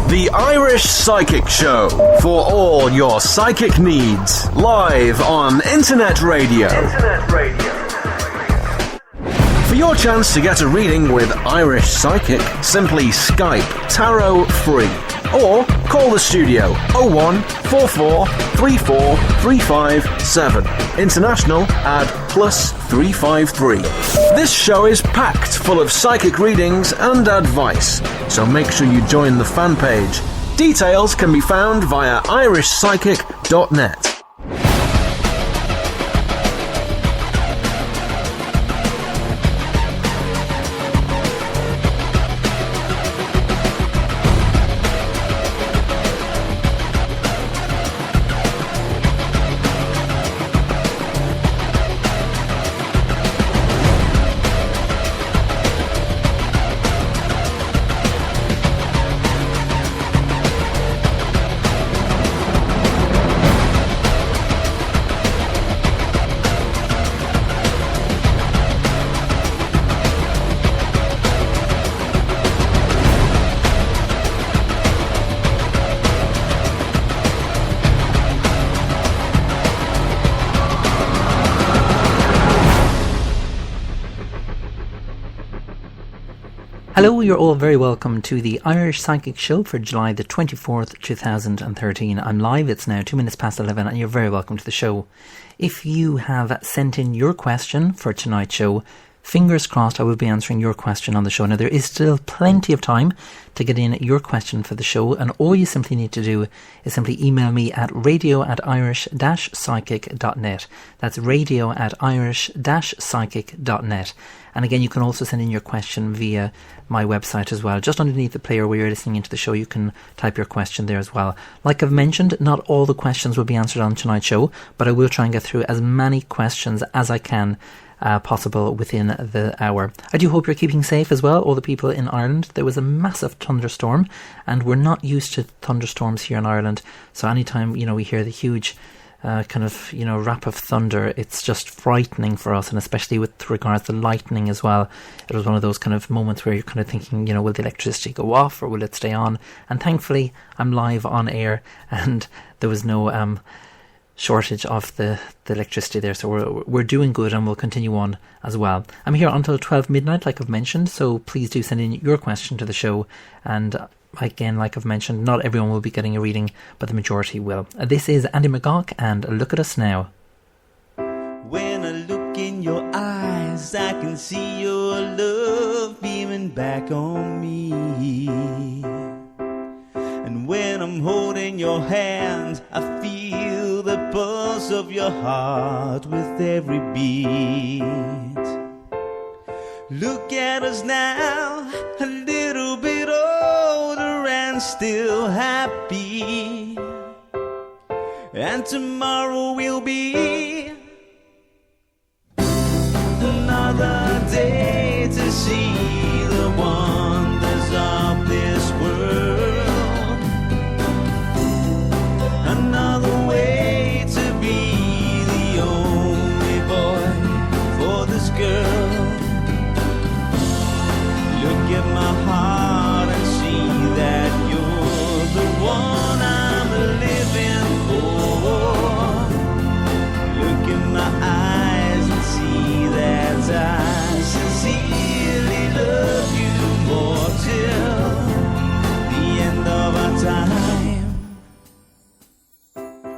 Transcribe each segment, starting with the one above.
The Irish Psychic Show, for all your psychic needs, live on Internet Radio. For your chance to get a reading with Irish Psychic, simply Skype Tarot Free or call the studio 0144 34 357. International add +353. This show is packed full of psychic readings and advice, so make sure you join the fan page. Details can be found via irishpsychic.net. Hello, you're all very welcome to the Irish Psychic Show for July the 24th, 2013. I'm live, it's now 2 minutes past 11 and you're very welcome to the show. If you have sent in your question for tonight's show, fingers crossed I will be answering your question on the show. Now there is still plenty of time to get in your question for the show, and all you simply need to do is simply email me at radio@irish-psychic.net. That's radio@irish-psychic.net. And again, you can also send in your question via my website as well. Just underneath the player where you're listening into the show, you can type your question there as well. Like I've mentioned, not all the questions will be answered on tonight's show, but I will try and get through as many questions as I can possible within the hour. I do hope you're keeping safe as well, all the people in Ireland. There was a massive thunderstorm, and we're not used to thunderstorms here in Ireland. So anytime, we hear the huge rap of thunder, it's just frightening for us, and especially with regards to lightning as well. It was one of those kind of moments where you're kind of thinking, will the electricity go off or will it stay on? And thankfully I'm live on air and there was no shortage of the electricity there, so we're doing good and we'll continue on as well. I'm here until 12 midnight like I've mentioned, so please do send in your question to the show, and again, like I've mentioned, not everyone will be getting a reading, but the majority will. This is Andy McGough and Look at Us Now. When I look in your eyes, I can see your love beaming back on me. And when I'm holding your hand, I feel the pulse of your heart with every beat. Look at us now, a little bit older and still happy. And tomorrow will be another day to see the wonders of this world. Another way to be the only boy for this girl. Look at my heart and see that you're the one I'm living for. Look in my eyes and see that I sincerely love you more till the end of our time.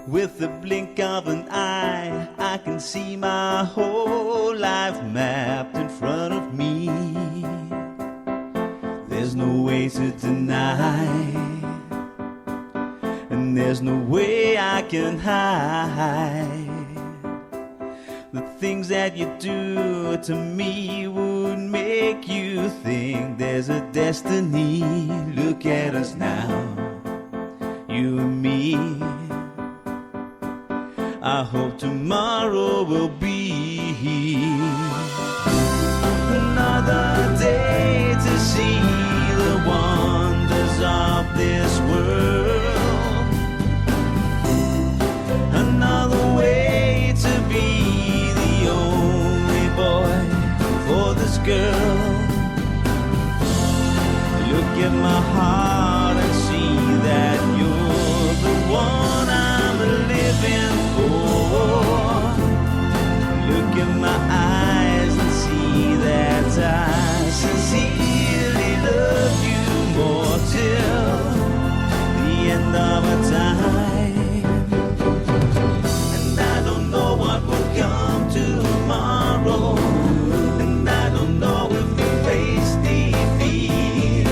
With the blink of an eye, I can see my whole life mapped in front of me. There's no way to deny, and there's no way I can hide. The things that you do to me would make you think there's a destiny. Look at us now, you and me. I hope tomorrow will be another day to see the wonders of this world. Another way to be the only boy for this girl. Look at my heart and see in my eyes and see that I sincerely love you more till the end of our time. And I don't know what will come tomorrow, and I don't know if we face defeat.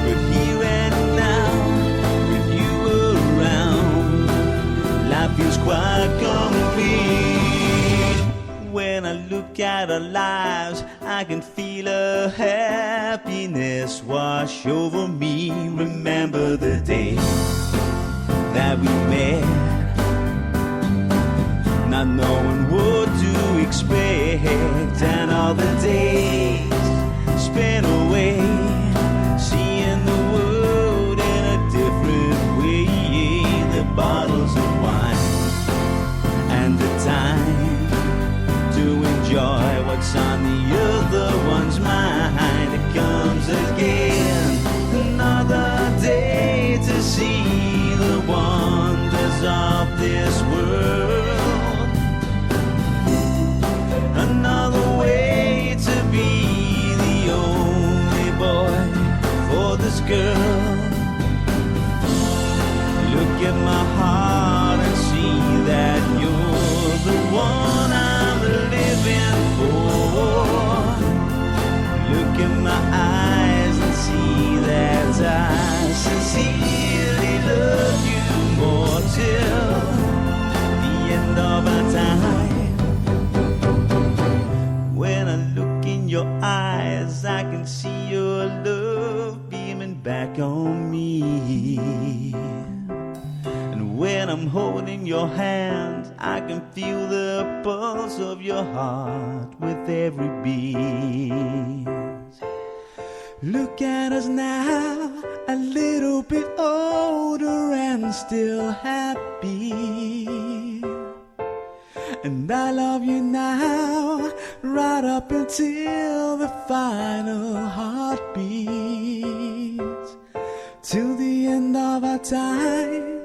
But here and now, with you around, life feels quite complete. When I look at our lives, I can feel a happiness wash over me. Remember the day that we met, not knowing what to expect, and all the days spent away, seeing the world in a different way. The bottles of wine and the time to enjoy what's on the other one's mind. It comes again, another day to see the wonders of this world, another way to be the only boy for this girl. Look at my heart and see that you're the one I'm living for. Look in my eyes and see that I sincerely love you more till the end of our time. When I look in your eyes, I can see your love beaming back on me. And when I'm holding your hand, I can feel the pulse of your heart with every beat. Look at us now, a little bit older and still happy. And I love you now, right up until the final heartbeat, till the end of our time.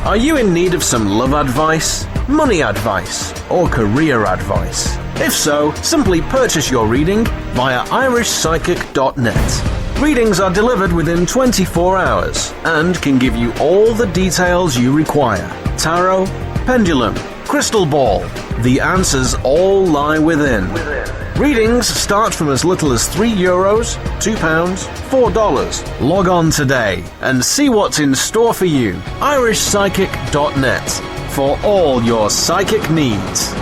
Are you in need of some love advice, money advice, or career advice? If so, simply purchase your reading via irishpsychic.net. Readings are delivered within 24 hours and can give you all the details you require. Tarot, pendulum, crystal ball. The answers all lie within. Readings start from as little as €3, £2, $4. Log on today and see what's in store for you. irishpsychic.net for all your psychic needs.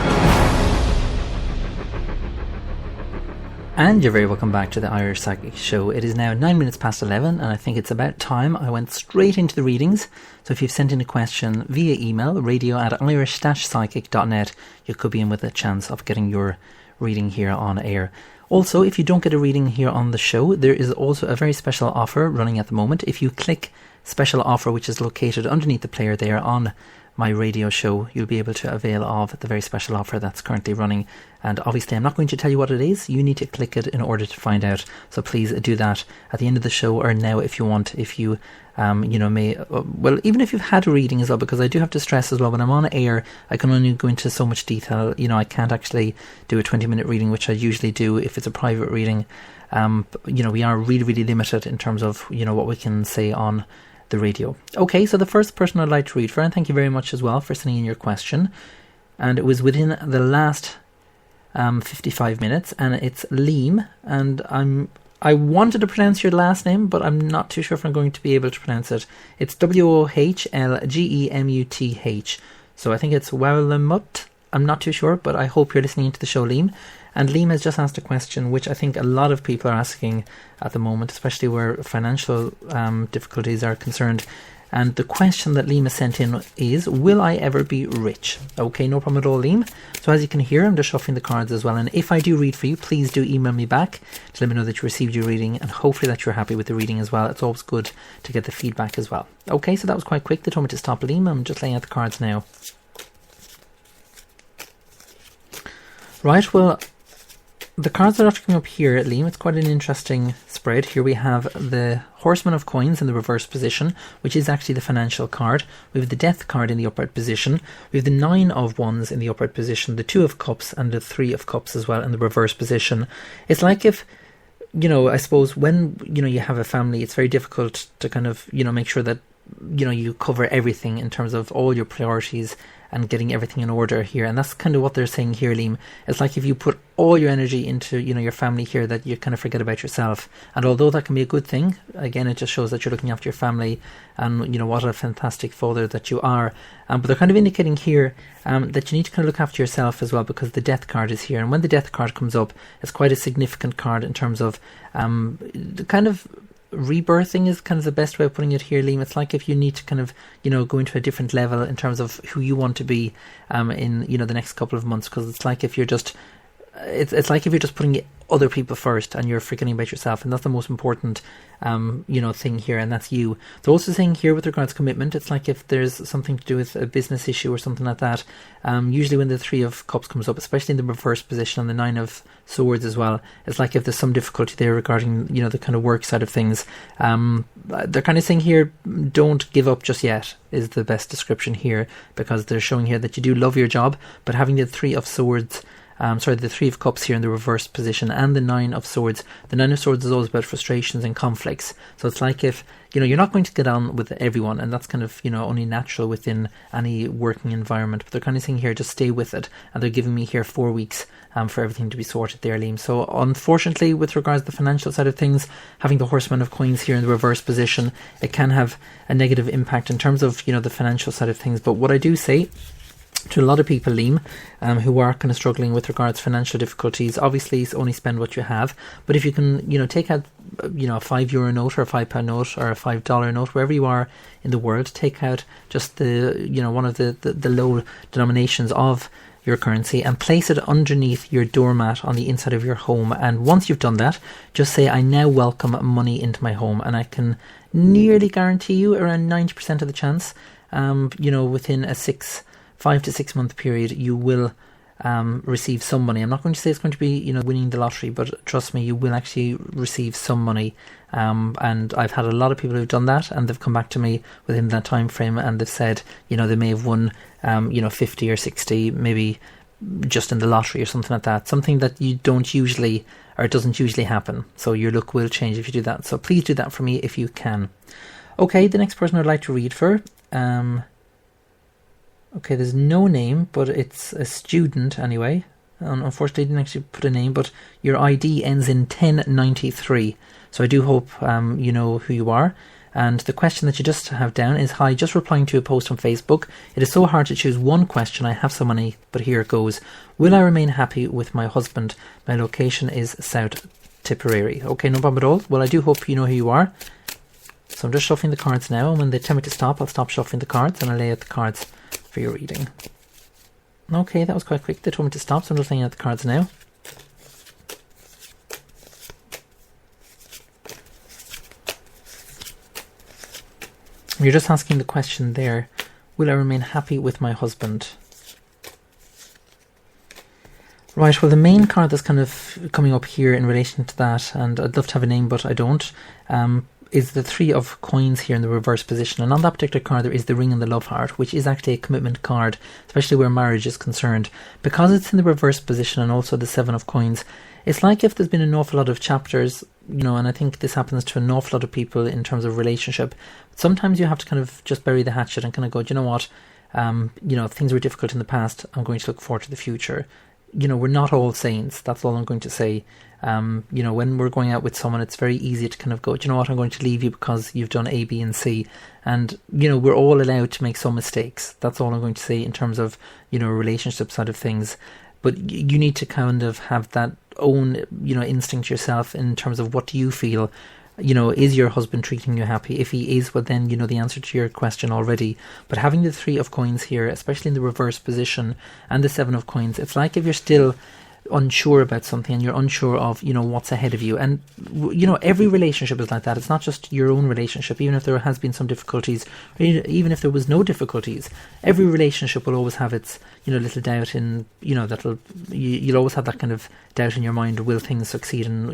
And you're very welcome back to the Irish Psychic Show. It is now 9 minutes past 11, and I think it's about time I went straight into the readings. So if you've sent in a question via email, radio@irish-psychic.net, you could be in with a chance of getting your reading here on air. Also, if you don't get a reading here on the show, there is also a very special offer running at the moment. If you click special offer, which is located underneath the player there on my radio show, you'll be able to avail of the very special offer that's currently running. And obviously I'm not going to tell you what it is. You need to click it in order to find out. So please do that at the end of the show, or now if you want. If you well, even if you've had a reading as well, because I do have to stress as well, when I'm on air I can only go into so much detail. I can't actually do a 20-minute reading, which I usually do if it's a private reading. We are really, really limited in terms of what we can say on the radio. Okay, so the first person I'd like to read for, and thank you very much as well for sending in your question, and it was within the last 55 minutes, and it's Liam, and I wanted to pronounce your last name, but I'm not too sure if I'm going to be able to pronounce it. It's Wohlgemuth, so I think it's Wowlamut. I'm not too sure, but I hope you're listening to the show, Liam. And Liam has just asked a question which I think a lot of people are asking at the moment, especially where financial difficulties are concerned. And the question that Liam has sent in is, will I ever be rich? Okay, no problem at all, Liam. So as you can hear, I'm just shuffling the cards as well. And if I do read for you, please do email me back to let me know that you received your reading, and hopefully that you're happy with the reading as well. It's always good to get the feedback as well. Okay, so that was quite quick. They told me to stop, Liam. I'm just laying out the cards now. Right, well, The cards that are coming up here, Liam, it's quite an interesting spread. Here we have the Horseman of Coins in the reverse position, which is actually the financial card. We have the Death card in the upright position. We have the Nine of Wands in the upright position, the Two of Cups and the Three of Cups as well in the reverse position. It's like if, I suppose when, you have a family, it's very difficult to kind of, make sure that, you cover everything in terms of all your priorities and getting everything in order here. And that's kind of what they're saying here, Liam. It's like if you put all your energy into, your family here, that you kind of forget about yourself. And although that can be a good thing, again, it just shows that you're looking after your family and, what a fantastic father that you are. But they're kind of indicating here that you need to kind of look after yourself as well, because the Death card is here. And when the Death card comes up, it's quite a significant card in terms of the kind of rebirthing is kind of the best way of putting it here, Liam. It's like if you need to kind of, go into a different level in terms of who you want to be in, the next couple of months, because it's like if you're just, it's like if you're just putting other people first and you're forgetting about yourself, and that's the most important thing here, and that's you. They're also saying here with regards to commitment, it's like if there's something to do with a business issue or something like that, usually when the Three of Cups comes up, especially in the reverse position, and the Nine of Swords as well, it's like if there's some difficulty there regarding the kind of work side of things. They're kind of saying here, don't give up just yet is the best description here, because they're showing here that you do love your job, but having the Three of Swords, the Three of Cups here in the reverse position, and the Nine of Swords. The Nine of Swords is always about frustrations and conflicts. So it's like if, you're not going to get on with everyone, and that's kind of, only natural within any working environment. But they're kind of saying here, just stay with it. And they're giving me here 4 weeks for everything to be sorted there, Liam. So unfortunately, with regards to the financial side of things, having the Horseman of Coins here in the reverse position, it can have a negative impact in terms of, the financial side of things. But what I do say to a lot of people, Liam, who are kind of struggling with regards to financial difficulties, obviously only spend what you have, but if you can, take out, a €5 note or a £5 note or a $5 note, wherever you are in the world, take out just the, one of the low denominations of your currency and place it underneath your doormat on the inside of your home. And once you've done that, just say, I now welcome money into my home. And I can nearly guarantee you around 90% of the chance, within a 5 to 6 month period, you will receive some money. I'm not going to say it's going to be, winning the lottery, but trust me, you will actually receive some money. And I've had a lot of people who've done that, and they've come back to me within that time frame, and they've said, they may have won, 50 or 60, maybe just in the lottery or something like that. Something that you don't usually, or it doesn't usually happen. So your luck will change if you do that. So please do that for me if you can. Okay, the next person I'd like to read for, okay, there's no name, but it's a student anyway. Unfortunately, I didn't actually put a name, but your ID ends in 1093. So I do hope you know who you are. And the question that you just have down is, hi, just replying to a post on Facebook. It is so hard to choose one question. I have so many, but here it goes. Will I remain happy with my husband? My location is South Tipperary. Okay, no problem at all. Well, I do hope you know who you are. So I'm just shuffling the cards now, and when they tell me to stop, I'll stop shuffling the cards and I'll lay out the cards for your reading. Okay, that was quite quick. They told me to stop, so I'm just laying out the cards now. You're just asking the question there, will I remain happy with my husband? Right, well, the main card that's kind of coming up here in relation to that, and I'd love to have a name, but I don't, is the Three of Coins here in the reverse position. And on that particular card, there is the Ring and the Love Heart, which is actually a commitment card, especially where marriage is concerned. Because it's in the reverse position and also the Seven of Coins, it's like if there's been an awful lot of chapters, and I think this happens to an awful lot of people in terms of relationship. Sometimes you have to kind of just bury the hatchet and kind of go, do you know what, things were difficult in the past, I'm going to look forward to the future. We're not all saints, that's all I'm going to say. When we're going out with someone, it's very easy to kind of go, do you know what, I'm going to leave you because you've done A, B and C. And, we're all allowed to make some mistakes. That's all I'm going to say in terms of, relationship side of things. But you need to kind of have that own, instinct yourself in terms of what do you feel, is your husband treating you happy? If he is, well then you know the answer to your question already. But having the Three of Coins here, especially in the reverse position, and the Seven of Coins, it's like if you're still unsure about something and you're unsure of, what's ahead of you. And, every relationship is like that. It's not just your own relationship. Even if there has been some difficulties, or even if there was no difficulties, every relationship will always have its, little doubt in, you'll always have that kind of doubt in your mind. Will things succeed and,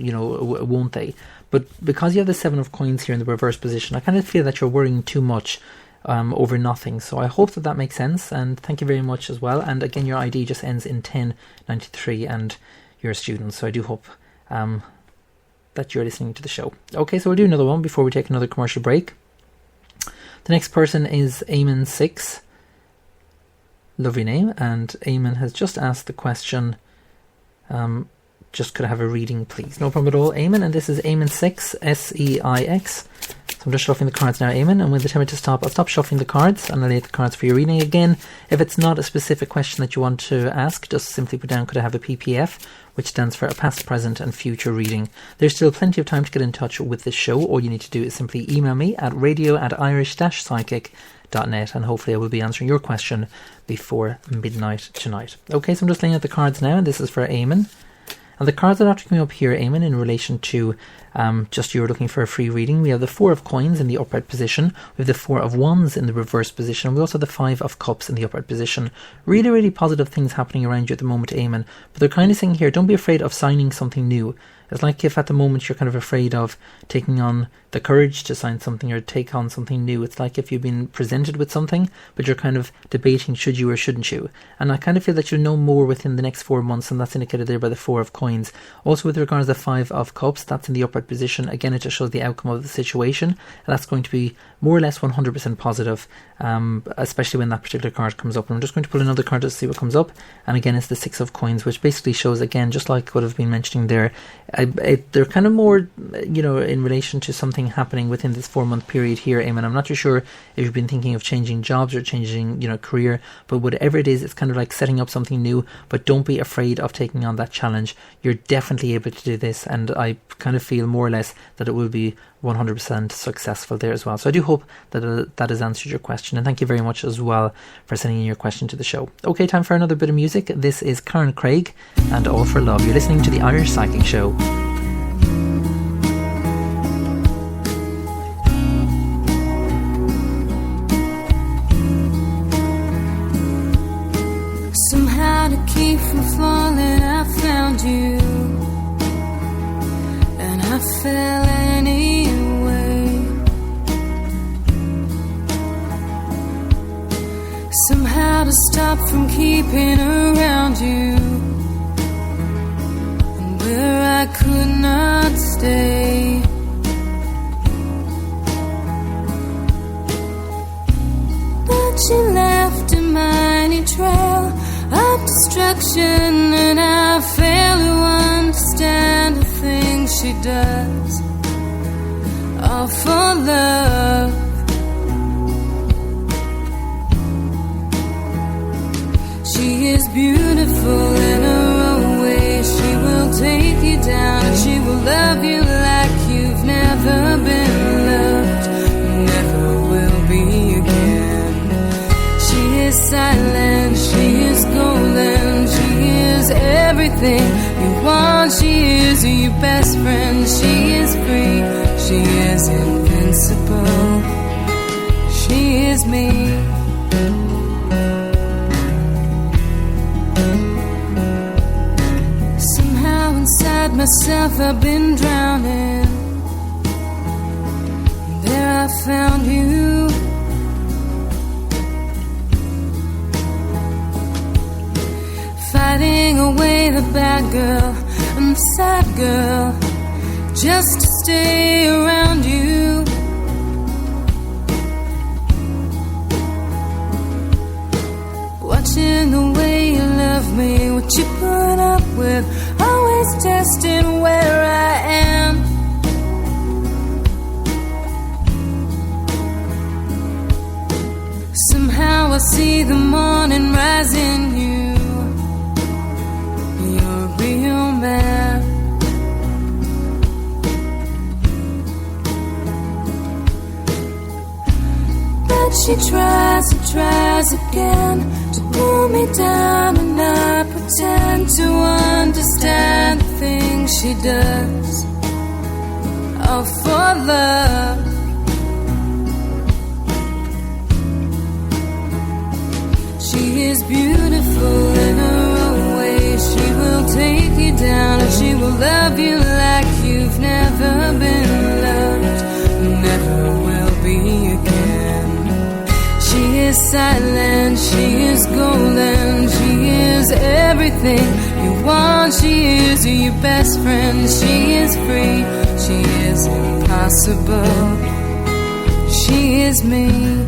won't they? But because you have the 7 of coins here in the reverse position, I kind of feel that you're worrying too much over nothing. So I hope that makes sense, and thank you very much as well. And again, your ID just ends in 1093 and you're a student, so I do hope that you're listening to the show. Okay, so we'll do another one before we take another commercial break. The next person is Eamon6. Lovely name. And Eamon has just asked the question, just could I have a reading, please? No problem at all, Eamon. And this is Eamon6, S-E-I-X. So I'm just shuffling the cards now, Eamon. And when they tell me to stop, I'll stop shuffling the cards and I'll lay the cards for your reading. Again, if it's not a specific question that you want to ask, just simply put down, could I have a PPF, which stands for a past, present and future reading. There's still plenty of time to get in touch with this show. All you need to do is simply email me at radio@irish-psychic.net, and hopefully I will be answering your question before midnight tonight. Okay, so I'm just laying out the cards now, and this is for Eamon. And the cards that are coming up here, Eamon, in relation to just you were looking for a free reading, we have the 4 of coins in the upright position, we have the 4 of wands in the reverse position, we also have the 5 of cups in the upright position. Really, really positive things happening around you at the moment, Eamon. But they're kind of saying here, don't be afraid of signing something new. It's like if at the moment you're kind of afraid of taking on the courage to sign something or take on something new. It's like if you've been presented with something, but you're kind of debating should you or shouldn't you. And I kind of feel that you'll know more within the next 4 months, and that's indicated there by the 4 of coins. Also with regards to the 5 of cups, that's in the upright position. Again, it just shows the outcome of the situation. And that's going to be more or less 100% positive, especially when that particular card comes up. And I'm just going to pull another card to see what comes up. And again, it's the 6 of coins, which basically shows, again, just like what I've been mentioning there, they're kind of more, in relation to something happening within this 4-month period here, Eamon. I'm not too sure if you've been thinking of changing jobs or changing, career, but whatever it is, it's kind of like setting up something new, but don't be afraid of taking on that challenge. You're definitely able to do this, and I kind of feel more or less that it will be 100% successful there as well. So I do hope that that has answered your question, and thank you very much as well for sending in your question to the show. Okay, time for another bit of music. This is Karen Craig and All for Love. You're listening to the Irish Psychic Show. Somehow to keep from falling, I found you, and I fell anyway. Somehow to stop from keeping around you, and where I could not stay. But you left a mighty trail of destruction, and I fail to understand the things she does, all for love. She is beautiful in her own way. She will take you down, and she will love you like you've never been loved, never will be again. She is silent, she is golden, she is everything you want. She is your best friend, she is free, she is invincible, she is me. Somehow inside myself I've been drowning, there I found you. Fighting away the bad girl and the sad girl, just to stay around you. Watching the way you love me, what you put up with, always testing where I am. Somehow I see the morning rise in you. Real man. But she tries and tries again to pull me down, and I pretend to understand the things she does, all for love. She is beautiful in her own way. She will take you down, and she will love you like you've never been loved, never will be again. She is silent, she is golden, she is everything you want. She is your best friend, she is free, she is impossible, she is me.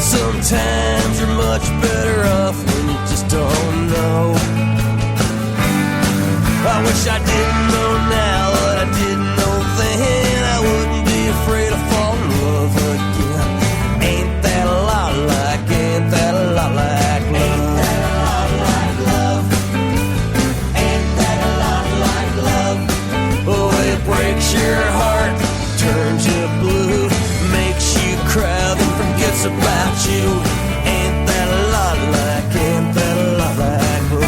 Sometimes you're much better off when you just don't know. I wish I didn't know now what I didn't know then. I wouldn't be afraid to fall in love again. Ain't that a lot like, ain't that a lot like love? Ain't that a lot like love? Ain't that a lot like love? Oh, it breaks your heart, turns you blue, makes you cry, then forgets about you. Ain't that a lot like, ain't that a lot like love?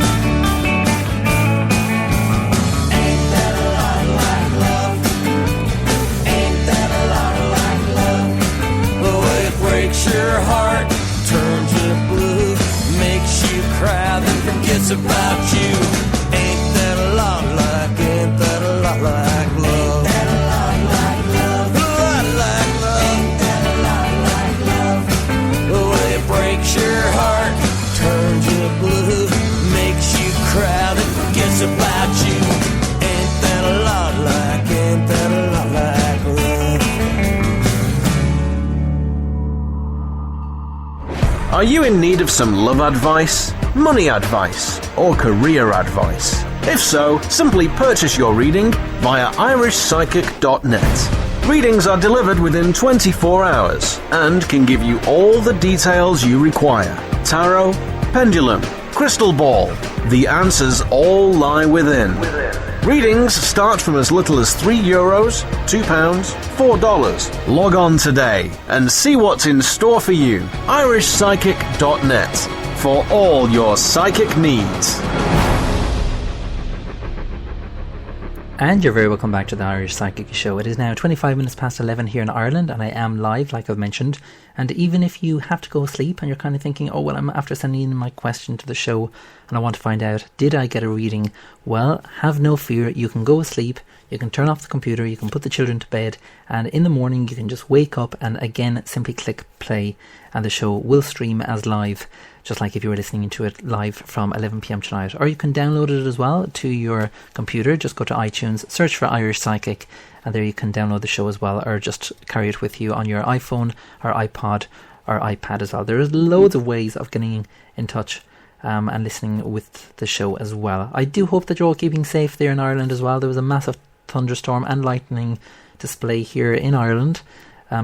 Ain't that a lot like love? Ain't that a lot like love? Oh, it breaks your heart, turns you blue, makes you cry, then forgets about you. Ain't that a lot like, ain't that a lot like love? Ain't that a lot like love? A lot like love. Ain't that a lot like love? Oh, it breaks your heart, turns you blue, makes you cry, then forgets about you. Ain't that a lot like, ain't that a lot like love? Are you in need of some love advice, money advice, or career advice? If so, simply purchase your reading via irishpsychic.net. Readings are delivered within 24 hours and can give you all the details you require. Tarot, pendulum, crystal ball. The answers all lie within. Readings start from as little as €3, £2, $4. Log on today and see what's in store for you. irishpsychic.net for all your psychic needs. And you're very welcome back to the Irish Psychic Show. It is now 25 minutes past 11 here in Ireland, and I am live, like I've mentioned. And even if you have to go sleep and you're kind of thinking, oh, well, I'm after sending in my question to the show and I want to find out, did I get a reading? Well, have no fear. You can go sleep. You can turn off the computer, you can put the children to bed, and in the morning you can just wake up and again simply click play, and the show will stream as live, just like if you were listening to it live from 11 p.m. tonight. Or you can download it as well to your computer. Just go to iTunes, search for Irish Psychic, and there you can download the show as well, or just carry it with you on your iPhone or iPod or iPad as well. There is loads of ways of getting in touch and listening with the show as well. I do hope that you're all keeping safe there in Ireland as well. There was a massive thunderstorm and lightning display here in Ireland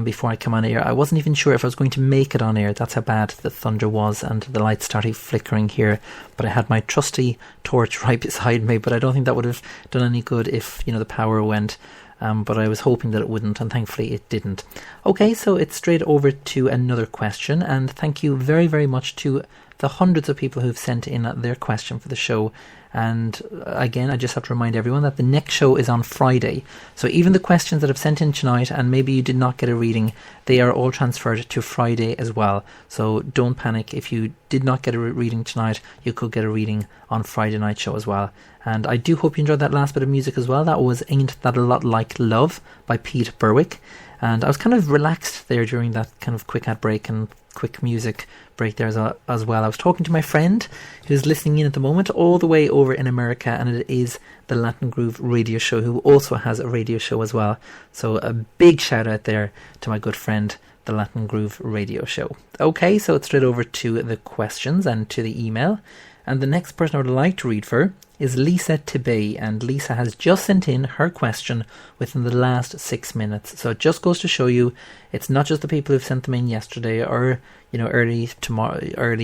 before I came on air. I wasn't even sure if I was going to make it on air. That's how bad the thunder was, and the lights started flickering here. But I had my trusty torch right beside me, but I don't think that would have done any good if, the power went. But I was hoping that it wouldn't, and thankfully it didn't. Okay, so it's straight over to another question, and thank you very, very much to the hundreds of people who've sent in their question for the show. And again, I just have to remind everyone that the next show is on Friday. So even the questions that I've sent in tonight, and maybe you did not get a reading, they are all transferred to Friday as well. So don't panic. If you did not get a reading tonight, you could get a reading on Friday night show as well. And I do hope you enjoyed that last bit of music as well. That was Ain't That a Lot Like Love by Pete Berwick. And I was kind of relaxed there during that kind of quick ad break and quick music break there as well. I was talking to my friend who's listening in at the moment all the way over in America, and it is the Latin Groove radio show, who also has a radio show as well. So a big shout out there to my good friend, the Latin Groove radio show. Okay, so it's straight over to the questions and to the email. And the next person I would like to read for is Lisa Tibay, and Lisa has just sent in her question within the last 6 minutes. So it just goes to show you, it's not just the people who've sent them in yesterday or early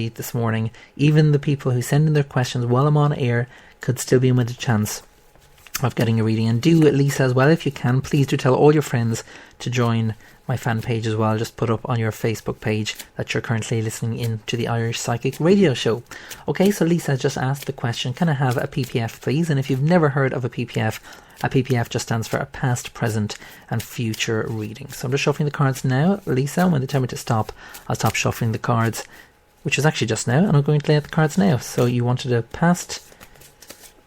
this morning. Even the people who send in their questions while I'm on air could still be in with a chance of getting a reading. And do, Lisa, as well, if you can, please do tell all your friends to join my fan page as well. Just put up on your Facebook page that you're currently listening in to the Irish Psychic radio show. Okay, so Lisa just asked the question, can I have a PPF please? And if you've never heard of a PPF just stands for a past, present and future reading. So I'm just shuffling the cards now, Lisa. When they tell me to stop, I'll stop shuffling the cards, which is actually just now, and I'm going to lay out the cards now. So you wanted a past,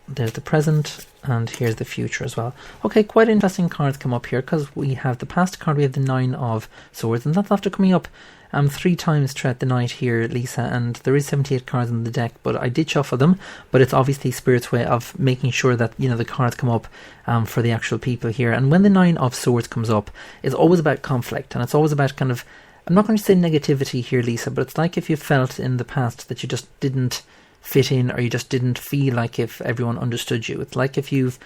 there's the present, and here's the future as well. Okay, quite interesting cards come up here, because we have the past card, we have the 9 of Swords, and that's after coming up 3 times throughout the night here, Lisa, and there is 78 cards in the deck, but I did shuffle them. But it's obviously Spirit's way of making sure that the cards come up for the actual people here. And when the 9 of Swords comes up, it's always about conflict, and it's always about kind of, I'm not going to say negativity here, Lisa, but it's like if you felt in the past that you just didn't fit in, or you just didn't feel like if everyone understood you. It's like if you've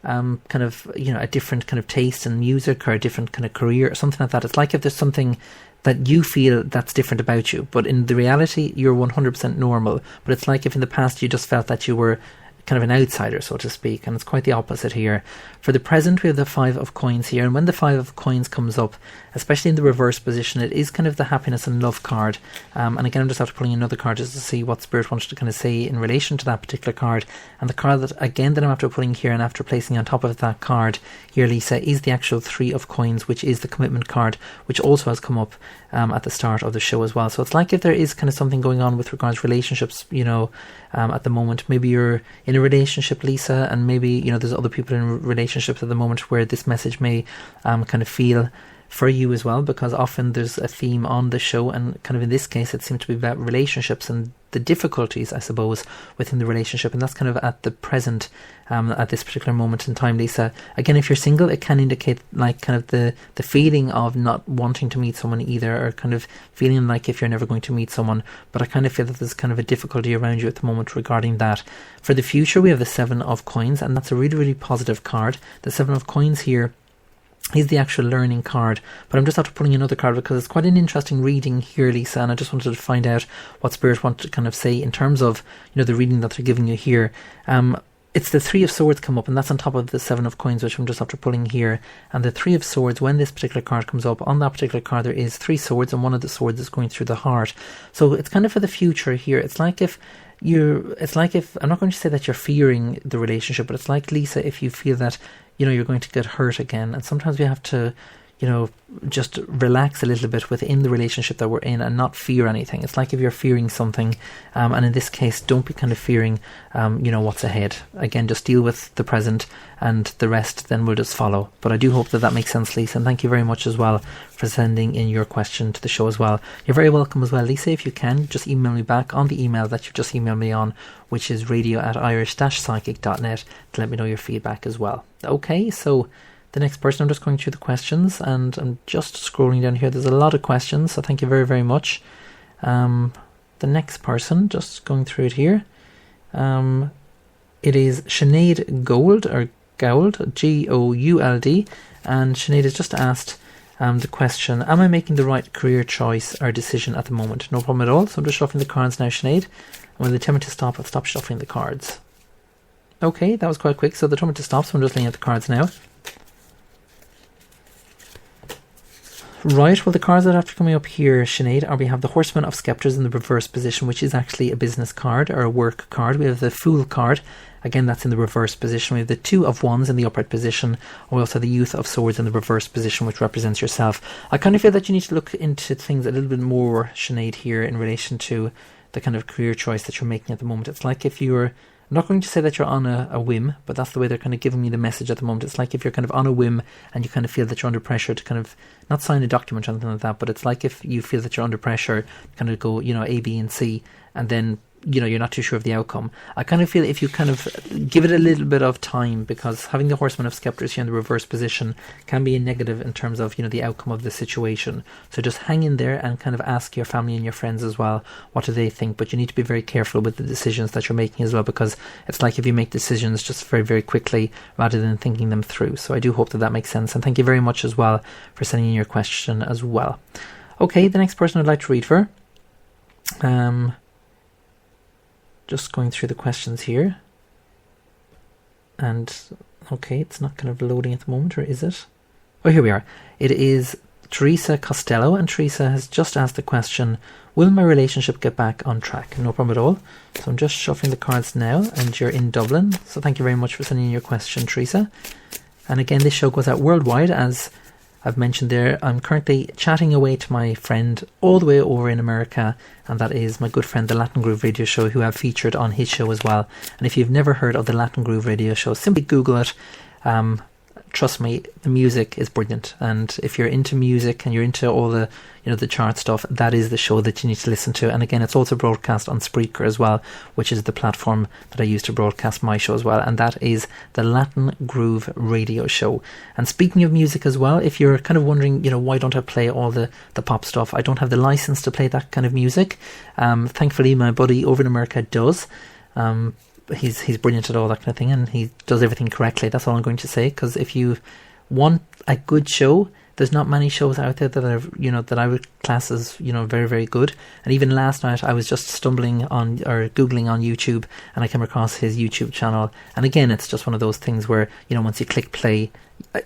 kind of a different kind of taste in music, or a different kind of career or something like that. It's like if there's something that you feel that's different about you, but in the reality you're 100% normal. But it's like if in the past you just felt that you were kind of an outsider, so to speak, and it's quite the opposite here. For the present, we have the 5 of coins here, and when the 5 of coins comes up, especially in the reverse position, it is kind of the happiness and love card. And again, I'm just after pulling another card just to see what Spirit wants to kind of say in relation to that particular card. And the card that I'm after pulling here and after placing on top of that card here, Lisa, is the actual 3 of coins, which is the commitment card, which also has come up at the start of the show as well. So it's like if there is kind of something going on with regards to relationships, at the moment. Maybe you're in a relationship, Lisa, and maybe there's other people in relationships at the moment where this message may kind of feel for you as well, because often there's a theme on the show, and kind of in this case it seems to be about relationships and the difficulties, I suppose, within the relationship, and that's kind of at the present, at this particular moment in time, Lisa. Again, if you're single, it can indicate like kind of the feeling of not wanting to meet someone either, or kind of feeling like if you're never going to meet someone. But I kind of feel that there's kind of a difficulty around you at the moment regarding that. For the future, we have the 7 of coins, and that's a really, really positive card. The 7 of coins here is the actual learning card, but I'm just after pulling another card because it's quite an interesting reading here, Lisa, and I just wanted to find out what Spirit wanted to kind of say in terms of the reading that they're giving you here. It's the 3 of Swords come up, and that's on top of the 7 of coins, which I'm just after pulling here. And the 3 of Swords, when this particular card comes up, on that particular card there is 3 swords, and one of the swords is going through the heart. So it's kind of for the future here. It's like if I'm not going to say that you're fearing the relationship, but it's like, Lisa, if you feel that you're going to get hurt again. And sometimes we have to just relax a little bit within the relationship that we're in and not fear anything. It's like if you're fearing something, and in this case, don't be kind of fearing, what's ahead. Again, just deal with the present, and the rest then will just follow. But I do hope that makes sense, Lisa, and thank you very much as well for sending in your question to the show as well. You're very welcome as well, Lisa. If you can, just email me back on the email that you just emailed me on, which is radio@irish-psychic.net, to let me know your feedback as well. Okay, so the next person, I'm just going through the questions, and I'm just scrolling down here. There's a lot of questions, so thank you very, very much. The next person, just going through it here. It is Sinead Gould, or Gould, Gould, and Sinead has just asked the question, am I making the right career choice or decision at the moment? No problem at all. So I'm just shuffling the cards now, Sinead. And when they tell me to stop, I'll stop shuffling the cards. Okay, that was quite quick. So they told me to stop, so I'm just laying out the cards now. Right, well, the cards that are after coming up here, Sinead, are we have the Horseman of Sceptres in the reverse position, which is actually a business card or a work card. We have the Fool card. Again, that's in the reverse position. We have the Two of Wands in the upright position. We also have the Youth of Swords in the reverse position, which represents yourself. I kind of feel that you need to look into things a little bit more, Sinead, here in relation to the kind of career choice that you're making at the moment. It's like if you're, I'm not going to say that you're on a whim, but that's the way they're kind of giving me the message at the moment. It's like if you're kind of on a whim and you kind of feel that you're under pressure to kind of not sign a document or anything like that, but it's like if you feel that you're under pressure, kind of go, A, B, and C, and then you're not too sure of the outcome. I kind of feel if you kind of give it a little bit of time, because having the Horseman of Sceptres here in the reverse position can be a negative in terms of, the outcome of the situation. So just hang in there and kind of ask your family and your friends as well, what do they think? But you need to be very careful with the decisions that you're making as well, because it's like if you make decisions just very, very quickly rather than thinking them through. So I do hope that makes sense. And thank you very much as well for sending in your question as well. Okay, the next person I'd like to read for. Just going through the questions here. And, okay, it's not kind of loading at the moment, or is it? Oh, here we are. It is Teresa Costello, and Teresa has just asked the question, will my relationship get back on track? No problem at all. So I'm just shuffling the cards now, and you're in Dublin. So thank you very much for sending in your question, Teresa. And again, this show goes out worldwide, as I've mentioned there. I'm currently chatting away to my friend all the way over in America, and that is my good friend, the Latin Groove Radio Show, who I've featured on his show as well. And if you've never heard of the Latin Groove Radio Show, simply Google it. Trust me, the music is brilliant. And if you're into music and you're into all the, the chart stuff, that is the show that you need to listen to. And again, it's also broadcast on Spreaker as well, which is the platform that I use to broadcast my show as well. And that is the Latin Groove Radio Show. And speaking of music as well, if you're kind of wondering, why don't I play all the pop stuff? I don't have the license to play that kind of music. Thankfully, my buddy over in America does. He's brilliant at all that kind of thing, and he does everything correctly. That's all I'm going to say, because if you want a good show, there's not many shows out there that are, that I would class as, very, very good. And even last night I was just stumbling on or Googling on YouTube, and I came across his YouTube channel. And again, it's just one of those things where, once you click play,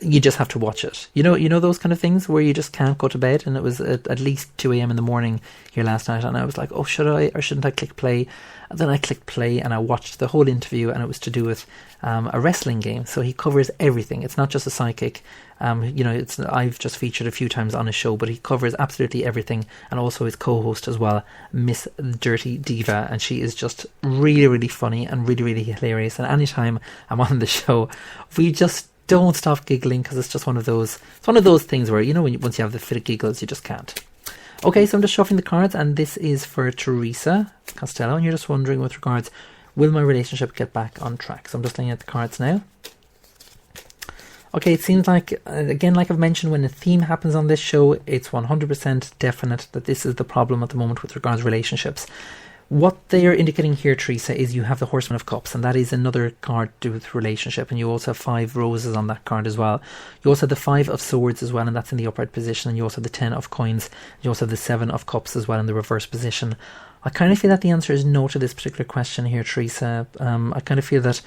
you just have to watch it. You know those kind of things where you just can't go to bed. And it was at least 2 a.m. in the morning here last night, and I was like, oh, should I or shouldn't I click play? And then I clicked play and I watched the whole interview, and it was to do with a wrestling game. So he covers everything. It's not just a psychic. I've just featured a few times on his show, but he covers absolutely everything. And also his co-host as well, Miss Dirty Diva, and she is just really, really funny and really, really hilarious. And anytime I'm on the show, we just don't stop giggling, because it's just one of those things where, once you have the fit of giggles, you just can't. Okay, so I'm just shuffling the cards, and this is for Teresa Costello, and you're just wondering with regards, will my relationship get back on track? So I'm just looking at the cards now. Okay, it seems like, again, like I've mentioned, when a theme happens on this show, it's 100% definite that this is the problem at the moment with regards to relationships. What they are indicating here, Teresa, is you have the Horseman of Cups, and that is another card to do with relationship, and you also have 5 roses on that card as well. You also have the 5 of Swords as well, and that's in the upright position, and you also have the 10 of Coins. You also have the 7 of Cups as well in the reverse position. I kind of feel that the answer is no to this particular question here, Teresa. I kind of feel that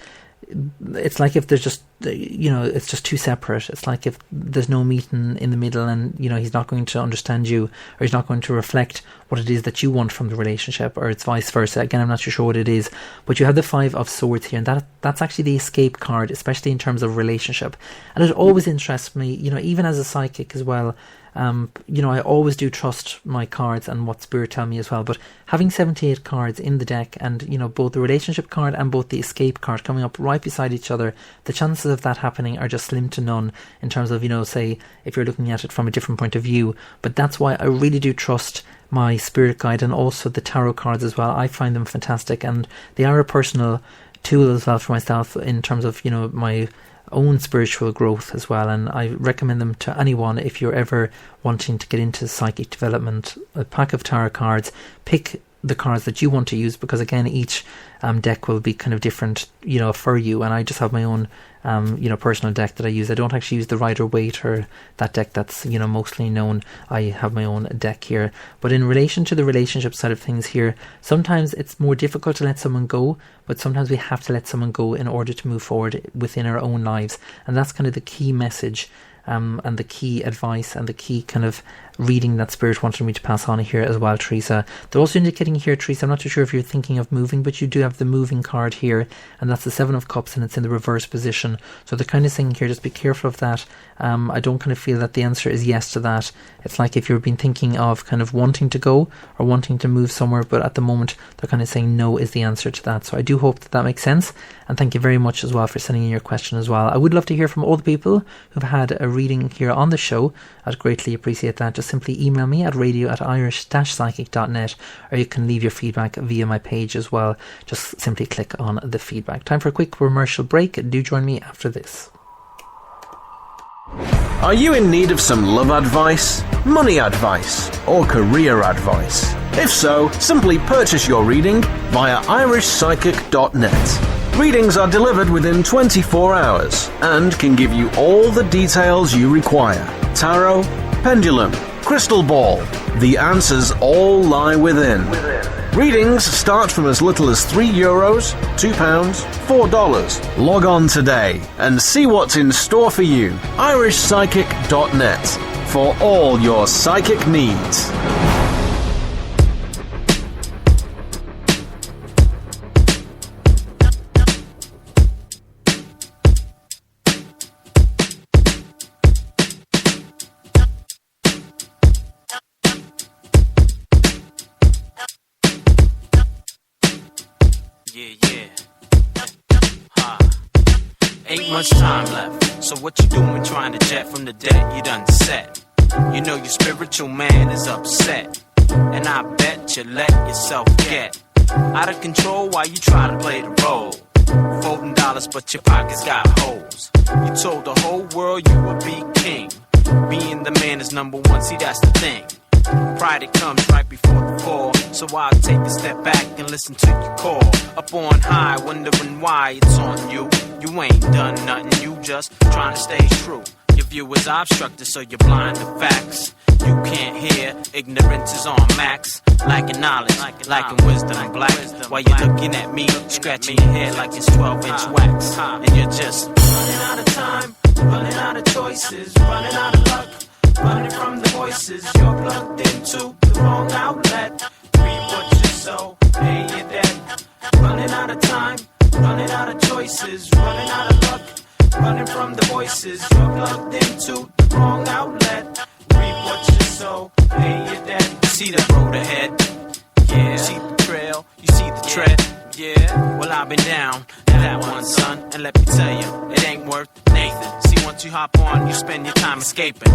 it's like if there's just it's just too separate. It's like if there's no meeting in the middle, and he's not going to understand you, or he's not going to reflect what it is that you want from the relationship, or it's vice versa. Again, I'm not too sure what it is, but you have the Five of Swords here, and that's actually the escape card, especially in terms of relationship. And it always interests me, even as a psychic as well. I always do trust my cards and what Spirit tell me as well, but having 78 cards in the deck, and both the relationship card and both the escape card coming up right beside each other, the chances of that happening are just slim to none in terms of, say, if you're looking at it from a different point of view. But that's why I really do trust my spirit guide, and also the tarot cards as well. I find them fantastic, and they are a personal tool as well for myself in terms of my own spiritual growth as well, and I recommend them to anyone if you're ever wanting to get into psychic development. A pack of tarot cards, pick the cards that you want to use, because again, each deck will be kind of different for you, and I just have my own personal deck that I use. I don't actually use the Rider-Waite or that deck that's mostly known. I have my own deck here. But in relation to the relationship side of things here, sometimes it's more difficult to let someone go, but sometimes we have to let someone go in order to move forward within our own lives, and that's kind of the key message and the key advice and the key kind of reading that Spirit wanted me to pass on here as well, Teresa. They're also indicating here, Teresa, I'm not too sure if you're thinking of moving, but you do have the moving card here, and that's the Seven of Cups, and it's in the reverse position. So they're kind of saying here, just be careful of that. I don't kind of feel that the answer is yes to that. It's like if you've been thinking of kind of wanting to go or wanting to move somewhere, but at the moment they're kind of saying no is the answer to that. So I do hope that makes sense, and thank you very much as well for sending in your question as well. I would love to hear from all the people who've had a reading here on the show. I'd greatly appreciate that. Just simply email me at radio@irish-psychic.net, or you can leave your feedback via my page as well. Just simply click on the feedback. Time for a quick commercial break. Do join me after this. Are you in need of some love advice, money advice, or career advice? If so, simply purchase your reading via irishpsychic.net. Readings are delivered within 24 hours and can give you all the details you require. Tarot, pendulum, crystal ball. The answers all lie within. Readings start from as little as €3, £2, $4. Log on today and see what's in store for you. irishpsychic.net for all your psychic needs. Ain't much time left, so what you doing trying to jet from the debt you done set? You know your spiritual man is upset, and I bet you let yourself get out of control while you try to play the role. Folding dollars but your pockets got holes. You told the whole world you would be king. Being the man is number one, see that's the thing. Pride, it comes right before the fall, so I'll take a step back and listen to your call. Up on high, wondering why it's on you. You ain't done nothing, you just trying to stay true. Your view is obstructed, so you're blind to facts. You can't hear, ignorance is on max. Lacking knowledge, lacking wisdom, black. While you're looking at me, scratching your head like it's 12-inch wax. And you're just running out of time, running out of choices, running out of luck. Running from the voices, you're plugged into the wrong outlet. Read what you sow, pay your debt. Running out of time, running out of choices, running out of luck. Running from the voices, you're plugged into the wrong outlet. Read what you sow, pay your debt. You see the road ahead, yeah. You see the trail, you see the tread, yeah. Well, I've been down that one, son, and let me tell you, it ain't worth Nathan. See, once you hop on, you spend your time escaping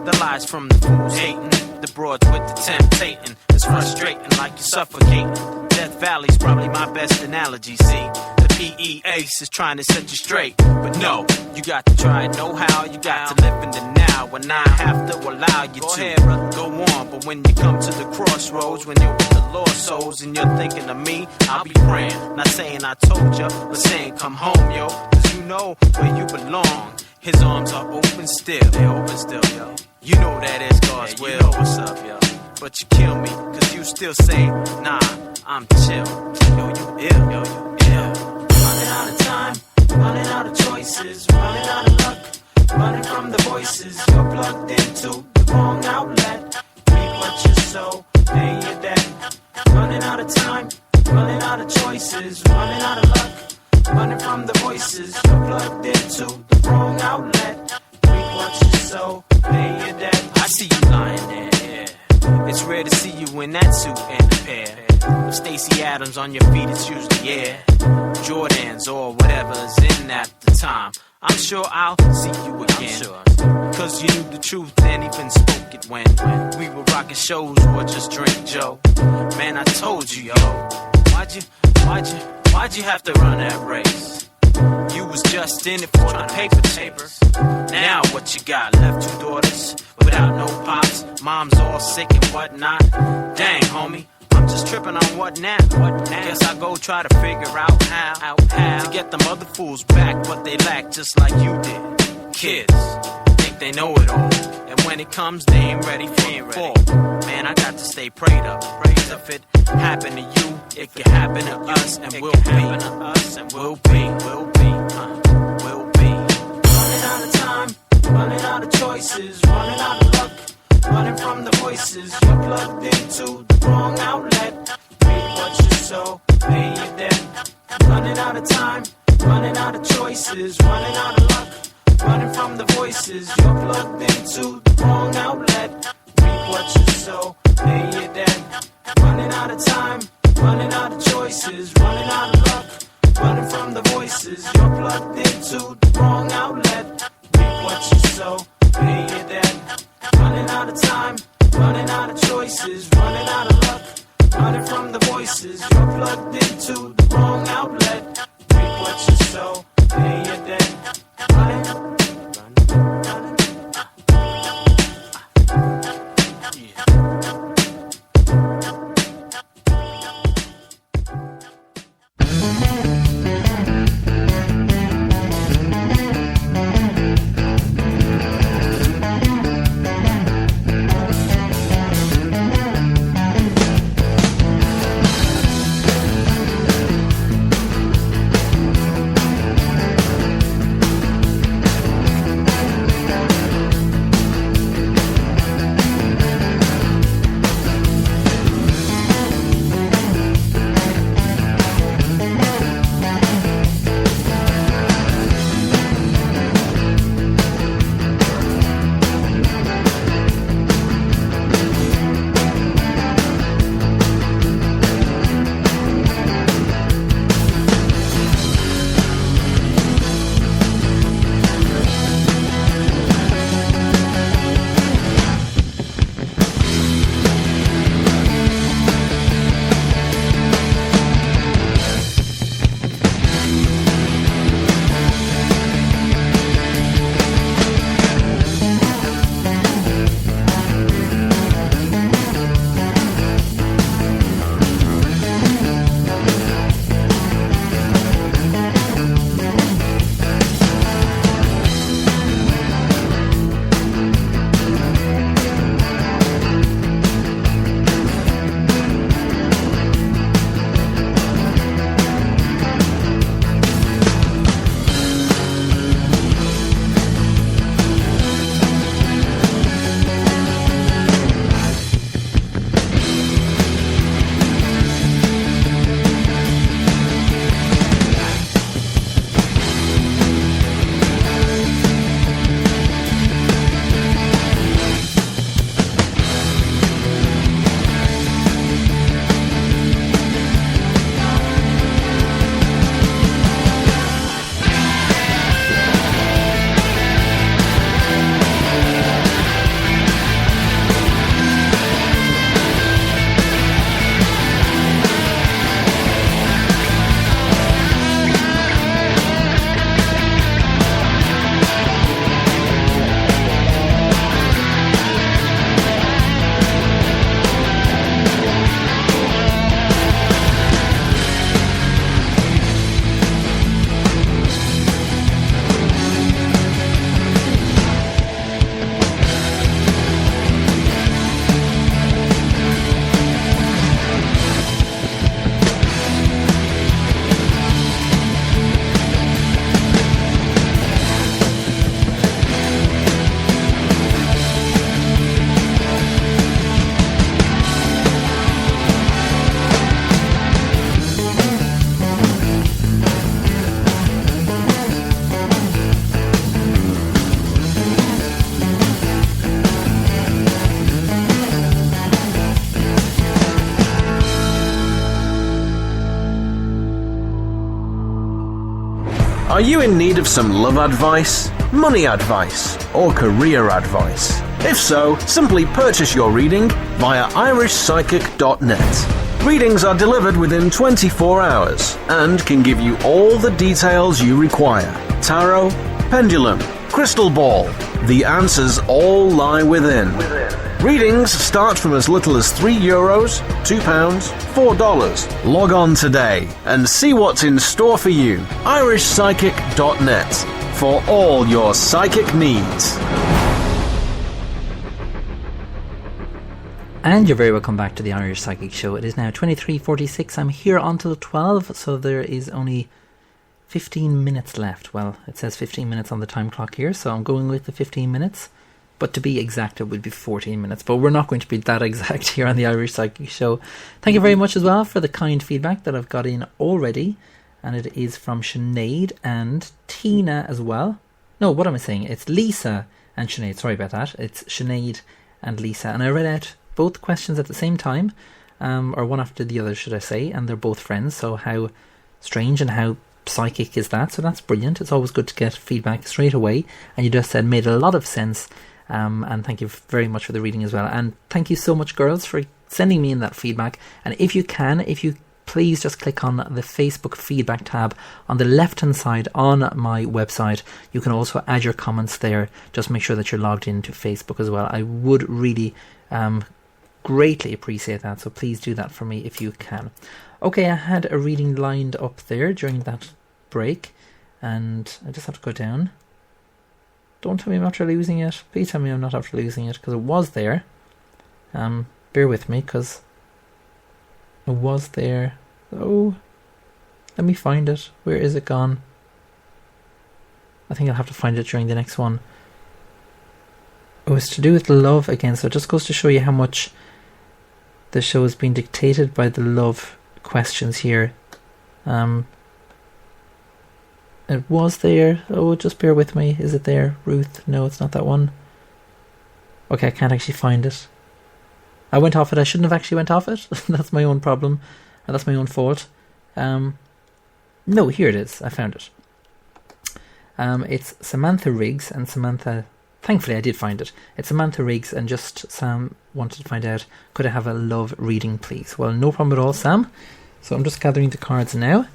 the lies from the fools hating, the broads with the temptating. It's frustrating like you're suffocating. Death Valley's probably my best analogy, see. The PE ace is trying to set you straight, but no, you got to try it, know how. You got to live in the now, and I have to allow you to ahead, brother, go on. But when you come to the crossroads, when you're with the lost souls and you're thinking of me, I'll be praying. Not saying I told you, but saying come home, yo, cause you know where you belong. His arms are open still, they're open still, yo. You know that is God's will. You know what's up, yo. But you kill me, cause you still say, nah, I'm chill. Yo, you ill, yo, you ill. Running out of time, running out of choices, running out of luck, running from the voices. You're plugged into the wrong outlet. Reap what you sow, pay your debt. Running out of time, running out of choices, running out of luck, running from the voices. You're plugged into the wrong outlet. Reap what you sow, pay your debt. I see you lying there, yeah. It's rare to see you in that suit and a pair. Stacey Adams on your feet, it's usually air. Jordans or whatever's in at the time. I'm sure I'll see you again. Cause you knew the truth and even spoke it when we were rocking shows or just drink Joe. Man, I told you, yo. Why'd you have to run that race? You was just in it for the paper chambers. Now what you got? Left 2 daughters without no pops. Mom's all sick and whatnot. Dang, homie, I'm just tripping on what now? Guess I'll go try to figure out how to get them other fools back what they lack, just like you did. Kids think they know it all, and when it comes, they ain't ready for the fall. Man, I got to stay prayed up. Cause if it happened to you, it could happen to us, and we'll be. Running out of time, running out of choices, running out of luck, running from the voices. You're plugged into the wrong outlet. Read what you sow, pay your debt. Running out of time, running out of choices, running out of luck, running from the voices. You're plugged into the wrong outlet. Read what you sow, pay your debt. Running out of time, running out of choices, running out of luck, running from the voices. You're plugged into the wrong outlet. Reap what you sow, pay your debt. Running out of time, running out of choices, running out of luck, running from the voices. You're plugged into the wrong outlet. Reap what you sow, pay your debt. Running. Are you in need of some love advice, money advice, or career advice? If so, simply purchase your reading via irishpsychic.net. Readings are delivered within 24 hours and can give you all the details you require. Tarot, pendulum, crystal ball. The answers all lie within. Readings start from as little as €3, £2, $4. Log on today and see what's in store for you. irishpsychic.net for all your psychic needs. And you're very welcome back to the Irish Psychic Show. It is now 23:46. I'm here until 12, so there is only 15 minutes left. Well, it says 15 minutes on the time clock here, so I'm going with the 15 minutes. But to be exact, it would be 14 minutes. But we're not going to be that exact here on the Irish Psychic Show. Thank you very much as well for the kind feedback that I've got in already. And it is from Sinead and Tina as well. No, what am I saying? It's Lisa and Sinead. Sorry about that. It's Sinead and Lisa. And I read out both questions at the same time. Or one after the other, should I say. And they're both friends. So how strange and how psychic is that? So that's brilliant. It's always good to get feedback straight away. And you just said made a lot of sense. And thank you very much for the reading as well. And thank you so much, girls, for sending me in that feedback. And if you please just click on the Facebook feedback tab on the left hand side on my website. You can also add your comments there. Just make sure that you're logged into Facebook as well. I would really greatly appreciate that. So please do that for me if you can. Okay, I had a reading lined up there during that break. And I just have to go down. Don't tell me I'm after losing it. Please tell me I'm not after losing it, because it was there. Bear with me, because it was there. Oh, let me find it. Where is it gone? I think I'll have to find it during the next one. It was to do with love again, so it just goes to show you how much the show has been dictated by the love questions here. It was there. Oh, just bear with me. Is it there, Ruth? No, it's not that one. Okay, I can't actually find it. I went off it. I shouldn't have actually went off it. That's my own problem. And that's my own fault. No, here it is. I found it. It's Samantha Riggs and Samantha... Thankfully, I did find it. It's Samantha Riggs and just Sam wanted to find out, could I have a love reading, please? Well, no problem at all, Sam. So I'm just gathering the cards now.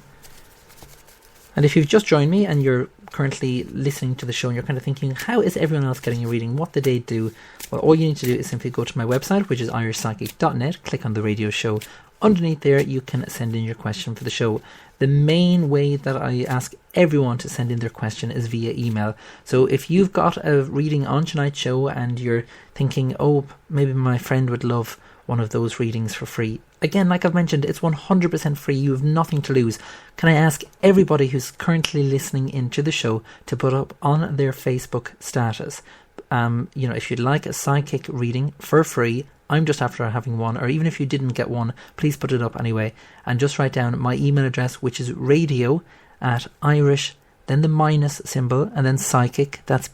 And if you've just joined me and you're currently listening to the show and you're kind of thinking, how is everyone else getting a reading? What did they do? Well, all you need to do is simply go to my website, which is irishpsychic.net, click on the radio show. Underneath there, you can send in your question for the show. The main way that I ask everyone to send in their question is via email. So if you've got a reading on tonight's show and you're thinking, oh, maybe my friend would love one of those readings for free. Again, like I've mentioned, it's 100% free. You have nothing to lose. Can I ask everybody who's currently listening into the show to put up on their Facebook status, if you'd like a psychic reading for free, I'm just after having one, or even if you didn't get one, please put it up anyway. And just write down my email address, which is radio@irish, then the minus symbol, and then psychic, that's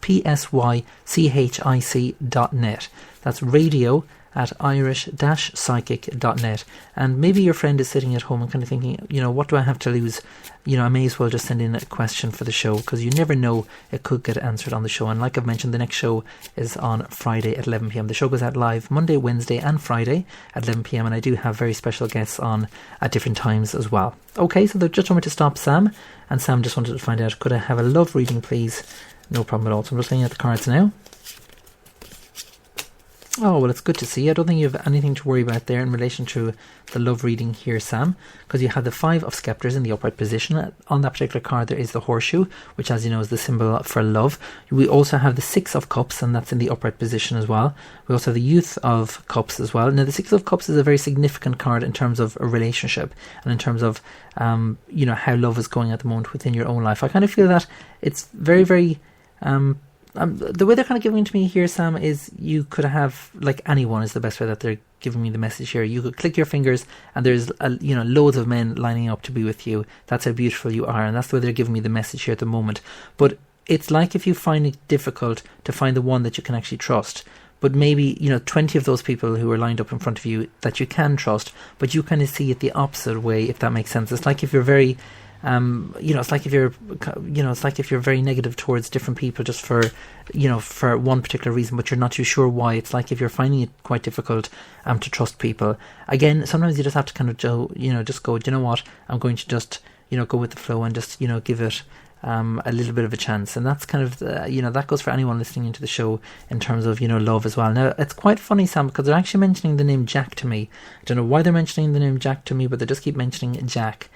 psychic.net. That's radio@irish-psychic.net. And maybe your friend is sitting at home and kind of thinking, what do I have to lose? I may as well just send in a question for the show, because you never know, it could get answered on the show. And like I've mentioned, the next show is on Friday at 11 p.m. The show goes out live Monday, Wednesday and Friday at 11 p.m. and I do have very special guests on at different times as well. Okay, so they've just told me to stop Sam, and Sam just wanted to find out, could I have a love reading, please? No problem at all. So I'm just looking at the cards now. Oh, well, it's good to see. I don't think you have anything to worry about there in relation to the love reading here, Sam, because you have the 5 of scepters in the upright position. On that particular card, there is the horseshoe, which, as you know, is the symbol for love. We also have the 6 of cups, and that's in the upright position as well. We also have the youth of cups as well. Now, the 6 of cups is a very significant card in terms of a relationship and in terms of, how love is going at the moment within your own life. I kind of feel that it's very, very... the way they're kind of giving it to me here, Sam, is you could have, like, anyone is the best way that they're giving me the message here. You could click your fingers and there's loads of men lining up to be with you. That's how beautiful you are, and that's the way they're giving me the message here at the moment. But it's like if you find it difficult to find the one that you can actually trust, but maybe 20 of those people who are lined up in front of you that you can trust, but you kind of see it the opposite way, if that makes sense. It's like if you're very It's like if you're very negative towards different people just for one particular reason, but you're not too sure why. It's like if you're finding it quite difficult to trust people. Again, sometimes you just have to kind of just go, you know what, I'm going to just go with the flow and just give it a little bit of a chance. And that's kind of that goes for anyone listening into the show in terms of love as well. Now it's quite funny, Sam, because they're actually mentioning the name Jack to me. I don't know why they're mentioning the name Jack to me, but they just keep mentioning Jack.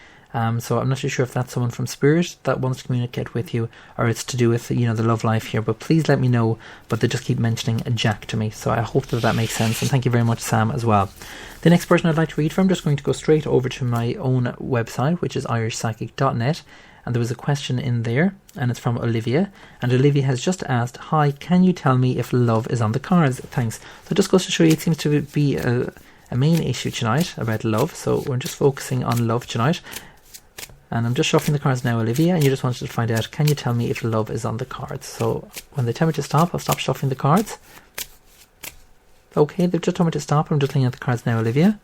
So I'm not too sure if that's someone from Spirit that wants to communicate with you, or it's to do with the love life here, but please let me know. But they just keep mentioning Jack to me, so I hope that makes sense, and thank you very much, Sam, as well. The next person I'd like to read from, I'm just going to go straight over to my own website, which is irishpsychic.net, and there was a question in there, and it's from Olivia, and Olivia has just asked, "Hi, can you tell me if love is on the cards? Thanks." So it just goes to show you it seems to be a main issue tonight about love, so we're just focusing on love tonight. And I'm just shuffling the cards now, Olivia, and you just wanted to find out, can you tell me if love is on the cards? So when they tell me to stop, I'll stop shuffling the cards. Okay, they've just told me to stop. I'm just looking at the cards now, Olivia.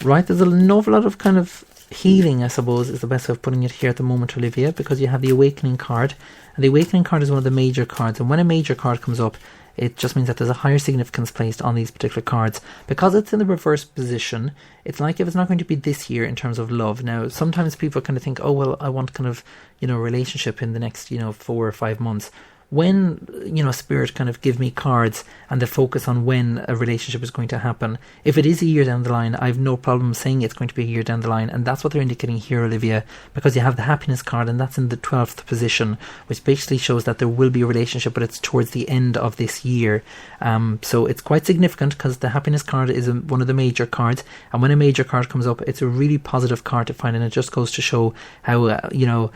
Right, there's an awful lot of kind of healing, I suppose, is the best way of putting it here at the moment, Olivia, because you have the Awakening card. And the Awakening card is one of the major cards. And when a major card comes up, it just means that there's a higher significance placed on these particular cards. Because it's in the reverse position, it's like if it's not going to be this year in terms of love. Now, sometimes people kind of think, oh, well, I want kind of, a relationship in the next, 4 or 5 months. When, Spirit kind of give me cards and they focus on when a relationship is going to happen, if it is a year down the line, I have no problem saying it's going to be a year down the line. And that's what they're indicating here, Olivia, because you have the Happiness card, and that's in the 12th position, which basically shows that there will be a relationship, but it's towards the end of this year. So it's quite significant because the Happiness card is one of the major cards. And when a major card comes up, it's a really positive card to find. And it just goes to show how,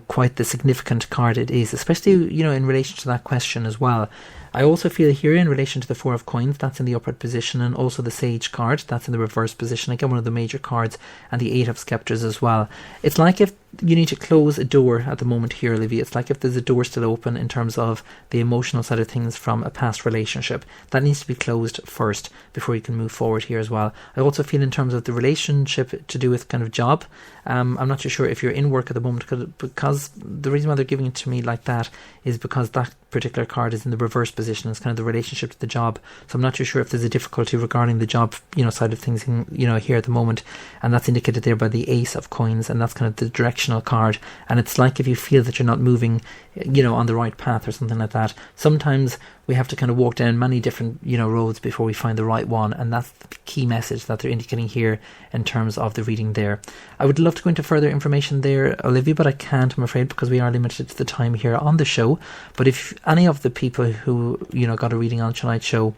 quite the significant card it is, especially, in relation to that question as well. I also feel here in relation to the Four of Coins, that's in the upward position, and also the Sage card, that's in the reverse position, again one of the major cards, and the Eight of Scepters as well. It's like if you need to close a door at the moment here, Olivia. It's like if there's a door still open in terms of the emotional side of things from a past relationship. That needs to be closed first before you can move forward here as well. I also feel in terms of the relationship to do with kind of job, I'm not too sure if you're in work at the moment, because the reason why they're giving it to me like that is because that particular card is in the reverse position. It's kind of the relationship to the job. So I'm not too sure if there's a difficulty regarding the job, side of things, here at the moment. And that's indicated there by the Ace of Coins, and that's kind of the directional card. And it's like if you feel that you're not moving, on the right path or something like that. Sometimes we have to kind of walk down many different, roads before we find the right one. And that's the key message that they're indicating here in terms of the reading there. I would love to go into further information there, Olivia, but I can't, I'm afraid, because we are limited to the time here on the show. But if any of the people who, got a reading on tonight's show,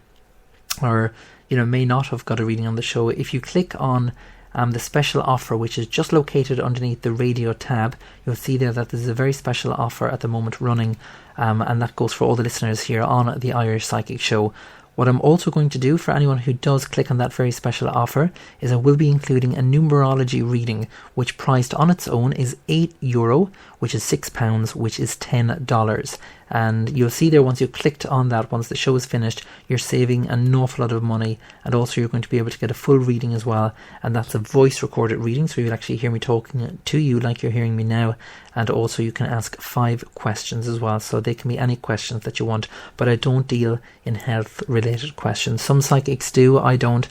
or, may not have got a reading on the show, if you click on the special offer, which is just located underneath the radio tab, you'll see there that there's a very special offer at the moment running, and that goes for all the listeners here on the Irish Psychic Show. What I'm also going to do for anyone who does click on that very special offer is I will be including a numerology reading, which priced on its own is €8, which is £6, which is $10. And you'll see there once you clicked on that, once the show is finished, you're saving an awful lot of money, and also you're going to be able to get a full reading as well. And that's a voice recorded reading, so you'll actually hear me talking to you like you're hearing me now. And also you can ask 5 questions as well, so they can be any questions that you want, but I don't deal in health related questions. Some psychics do, I don't.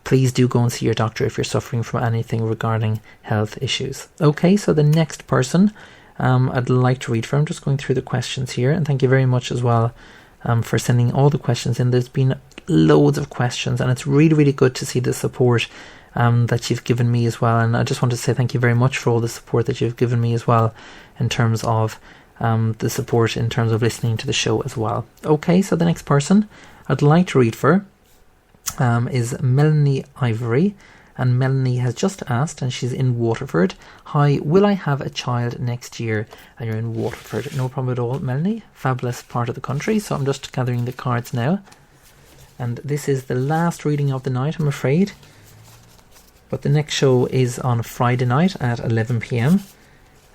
Please do go and see your doctor if you're suffering from anything regarding health issues. Okay, so the next person I'd like to read for. I'm just going through the questions here, and thank you very much as well for sending all the questions in. There's been loads of questions, and it's really, really good to see the support that you've given me as well. And I just want to say thank you very much for all the support that you've given me as well, in terms of the support in terms of listening to the show as well. Okay, so the next person I'd like to read for is Melanie Ivory. And Melanie has just asked, and she's in Waterford, "Hi, will I have a child next year?" And you're in Waterford. No problem at all, Melanie. Fabulous part of the country. So I'm just gathering the cards now. And this is the last reading of the night, I'm afraid. But the next show is on Friday night at 11 p.m.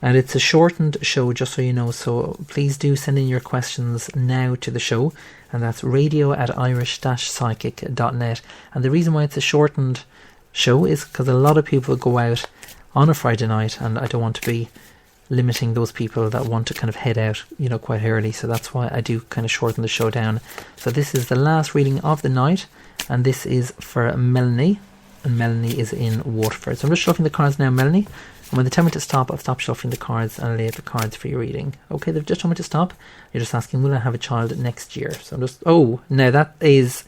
And it's a shortened show, just so you know, so please do send in your questions now to the show, and that's radio@irish-psychic.net. And the reason why it's a shortened show is because a lot of people go out on a Friday night, and I don't want to be limiting those people that want to kind of head out, you know, quite early. So that's why I do kind of shorten the show down. So this is the last reading of the night, and this is for Melanie, and Melanie is in Waterford. So I'm just shuffling the cards now, Melanie. And when they tell me to stop, I'll stop shuffling the cards and I'll lay out the cards for your reading. Okay, they've just told me to stop. You're just asking, will I have a child next year? So I'm just, now this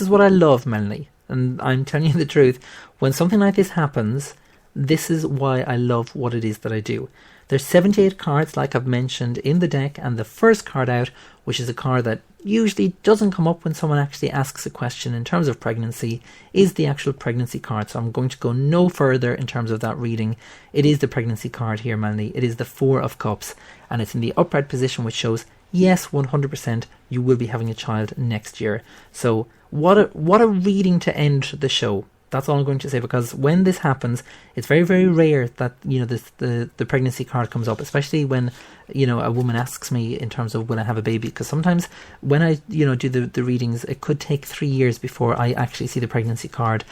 is what I love, Melanie. And I'm telling you the truth. When something like this happens, this is why I love what it is that I do. There's 78 cards, like I've mentioned, in the deck, and the first card out, which is a card that usually doesn't come up when someone actually asks a question in terms of pregnancy, is the actual pregnancy card. So I'm going to go no further in terms of that reading. It is the pregnancy card here, Melanie. It is the 4 of Cups, and it's in the upright position, which shows, yes, 100% you will be having a child next year. So what a reading to end the show. That's all I'm going to say, because when this happens, it's very, very rare that, you know, the pregnancy card comes up, especially when, you know, a woman asks me in terms of will I have a baby, because sometimes when I, you know, do the readings, it could take 3 years before I actually see the pregnancy card.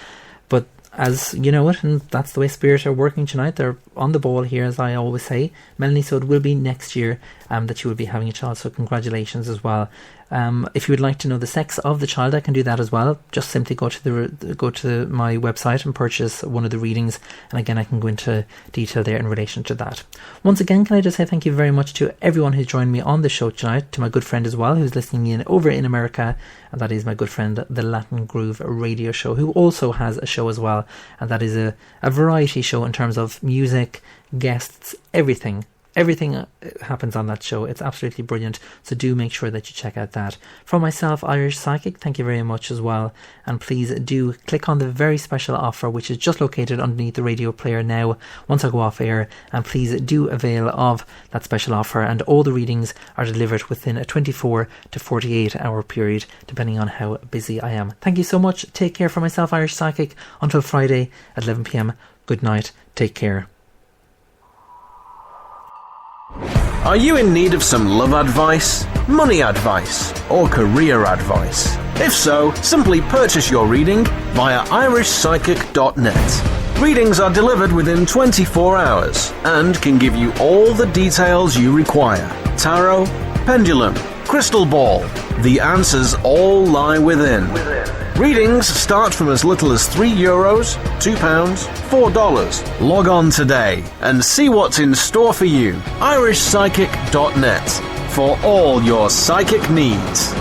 But as you know it, and that's the way Spirit are working tonight, they're on the ball here, as I always say, Melanie, so it will be next year that you will be having a child, so congratulations as well. If you would like to know the sex of the child, I can do that as well. Just simply go to my website and purchase one of the readings, and again I can go into detail there in relation to that. Once again, can I just say thank you very much to everyone who's joined me on the show tonight, to my good friend as well who's listening in over in America, and that is my good friend the Latin Groove Radio Show, who also has a show as well, and that is a variety show in terms of music, guests, everything happens on that show. It's absolutely brilliant, so do make sure that you check out that. From myself, Irish Psychic, thank you very much as well, and please do click on the very special offer which is just located underneath the radio player now once I go off air, and please do avail of that special offer, and all the readings are delivered within a 24 to 48 hour period depending on how busy I am. Thank you so much. Take care. For myself, Irish Psychic, until Friday at 11 p.m. Good night. Take care. Are you in need of some love advice, money advice, or career advice? If so, simply purchase your reading via irishpsychic.net. Readings are delivered within 24 hours and can give you all the details you require. Tarot, pendulum, crystal ball. The answers all lie within. Readings start from as little as €3, £2, $4. Log on today and see what's in store for you. irishpsychic.net for all your psychic needs.